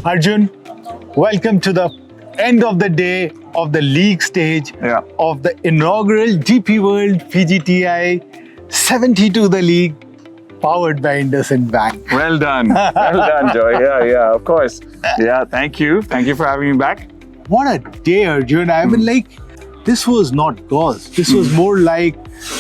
Arjun, welcome to the end of the day of the league stage of the inaugural DP World PGTI 72 the league, powered by IndusInd Bank. Well done. Well done, Joy. Yeah, of course. Yeah, thank you. Thank you for having me back. What a day, Arjun. I mean, this was not golf. This was more like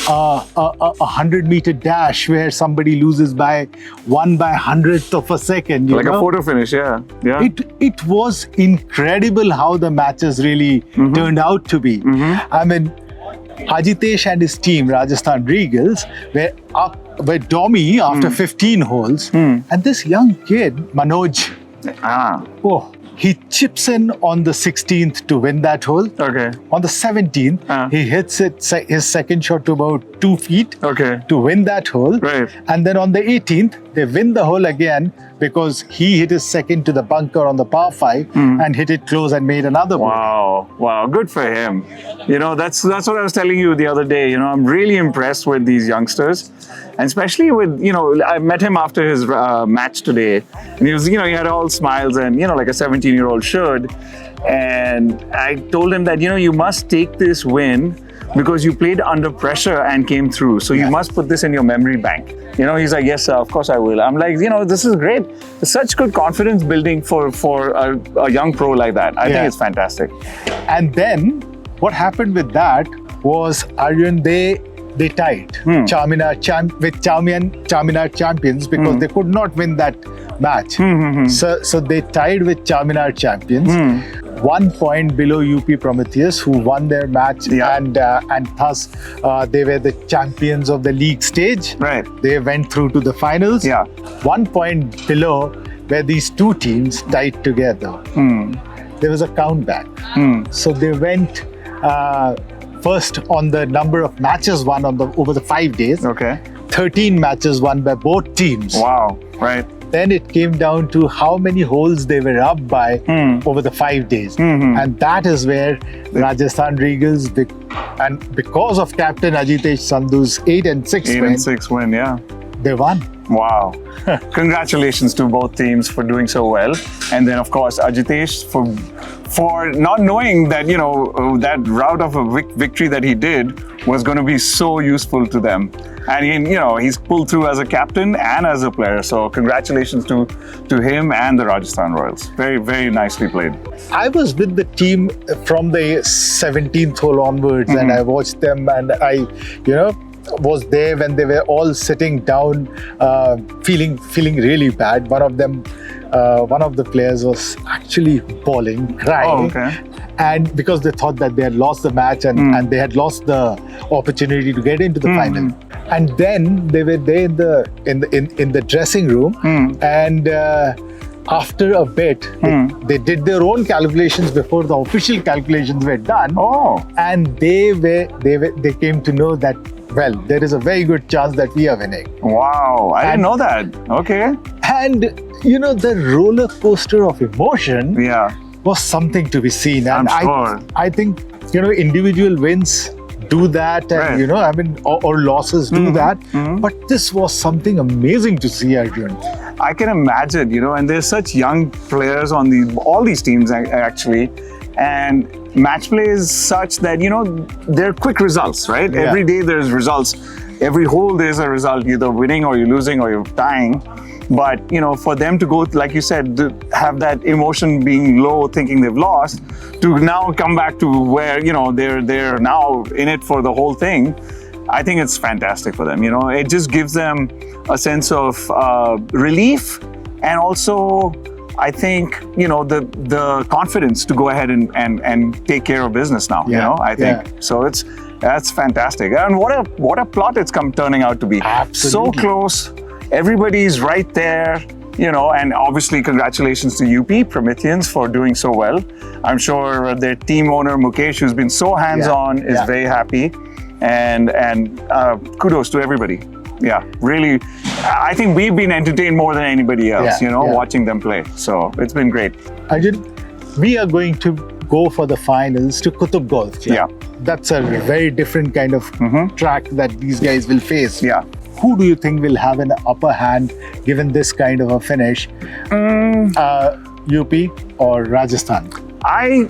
a 100-meter dash where somebody loses by 1/100th of a second. Like a photo finish, yeah. It was incredible how the matches really turned out to be. I mean, Ajitesh and his team, Rajasthan Regals, were dommy after 15 holes. And this young kid, Manoj, he chips in on the 16th to win that hole. Okay. On the 17th, he hits his second shot to about 2 feet to win that hole. Right. And then on the 18th, they win the hole again because he hit his second to the bunker on the par 5 and hit it close and made another bogey. Wow, good for him. You know, that's what I was telling you the other day. You know, I'm really impressed with these youngsters. And especially with, I met him after his match today. And he was, he had all smiles and, like a 17-year-old should. And I told him that, you must take this win because you played under pressure and came through. So you must put this in your memory bank. He's like, yes, sir, of course I will. I'm like, this is great. It's such good confidence building for a young pro like that. I think it's fantastic. And then what happened with that was, Arjun, they tied Charminar champions because they could not win that match. So they tied with Charminar champions, 1 point below UP Prometheus, who won their match, and thus they were the champions of the league stage. Right. They went through to the finals. 1 point below where these two teams tied together. There was a countback. So they went first on the number of matches won over the 5 days. Okay. 13 matches won by both teams. Wow, right. Then it came down to how many holes they were up by over the 5 days. And that is where Rajasthan Regals, and because of Captain Ajitesh Sandhu's 8 and 6 win, they won. Wow. Congratulations to both teams for doing so well. And then, of course, Ajitesh for not knowing that, that route of a victory that he did was going to be so useful to them. And, he's pulled through as a captain and as a player. So congratulations to him and the Rajasthan Royals. Very, very nicely played. I was with the team from the 17th hole onwards and I watched them and I, was there when they were all sitting down, feeling really bad. One of the players was actually bawling, crying. And because they thought that they had lost the match and they had lost the opportunity to get into the final. And then they were there in the dressing room, and after a bit, they did their own calculations before the official calculations were done. And they came to know that, well, there is a very good chance that we are winning. Wow, I didn't know that. Okay. And, the roller coaster of emotion was something to be seen. And I'm sure. I think, individual wins do that and, or losses do that. But this was something amazing to see, Arjun. I can imagine, and there's such young players on all these teams actually. And match play is such that, they're quick results, right? Every day there's results. Every hole there's a result, either winning or you're losing or you're tying. But, for them to go, like you said, to have that emotion being low, thinking they've lost, to now come back to where, they're now in it for the whole thing, I think it's fantastic for them. It just gives them a sense of relief and also, I think, the confidence to go ahead and take care of business now, I think. So that's fantastic. And what a plot it's turning out to be. Absolutely. So close. Everybody's right there, and obviously congratulations to UP Prometheans for doing so well. I'm sure their team owner, Mukesh, who's been so hands-on, is very happy. And kudos to everybody. Yeah, really, I think we've been entertained more than anybody else, watching them play. So it's been great. Arjun, we are going to go for the finals to Qutub Golf Club. That's a very different kind of track that these guys will face. Who do you think will have an upper hand given this kind of a finish? UP or Rajasthan? I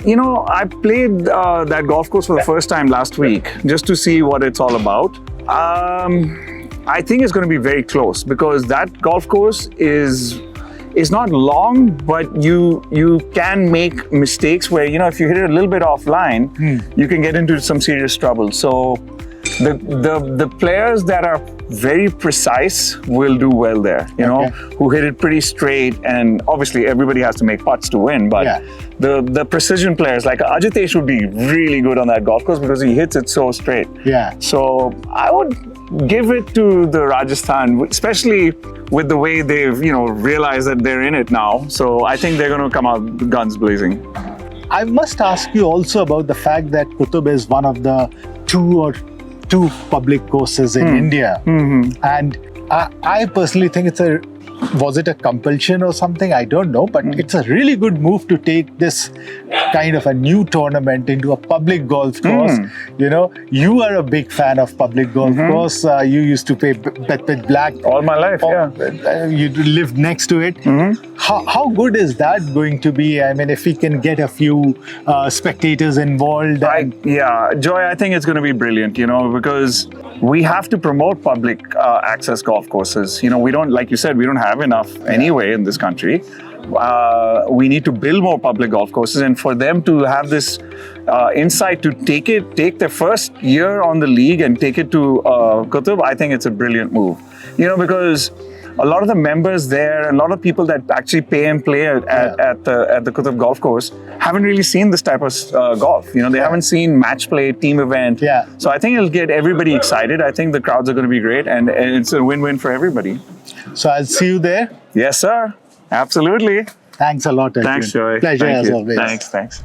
played that golf course for the first time last week just to see what it's all about. I think it's going to be very close because that golf course is not long, but you can make mistakes where, if you hit it a little bit offline, you can get into some serious trouble. So the players that are very precise will do well there, who hit it pretty straight, and obviously everybody has to make putts to win, but the precision players like Ajitesh would be really good on that golf course because he hits it so straight. So I would give it to the Rajasthan, especially with the way they've realized that they're in it now. So I think they're going to come out guns blazing. I must ask you also about the fact that Qutub is one of the two public courses in India. And I personally think was it a compulsion or something? I don't know, but it's a really good move to take this kind of a new tournament into a public golf course. You are a big fan of public golf course. You used to play Bet Black all my life. You lived next to it. How good is that going to be? I mean, if we can get a few spectators involved. Joy, I think it's going to be brilliant, because we have to promote public access golf courses. We don't, like you said, we don't have enough anyway in this country. We need to build more public golf courses, and for them to have this insight to take their first year on the league and take it to Qutub, I think it's a brilliant move. Because a lot of the members there, and a lot of people that actually pay and play at the Qutub golf course haven't really seen this type of golf. They haven't seen match play, team event. So I think it'll get everybody excited. I think the crowds are going to be great, and it's a win-win for everybody. So I'll see you there. Yes, sir. Absolutely. Thanks a lot, Arjun. Thanks, Joy. Pleasure as always. Thanks.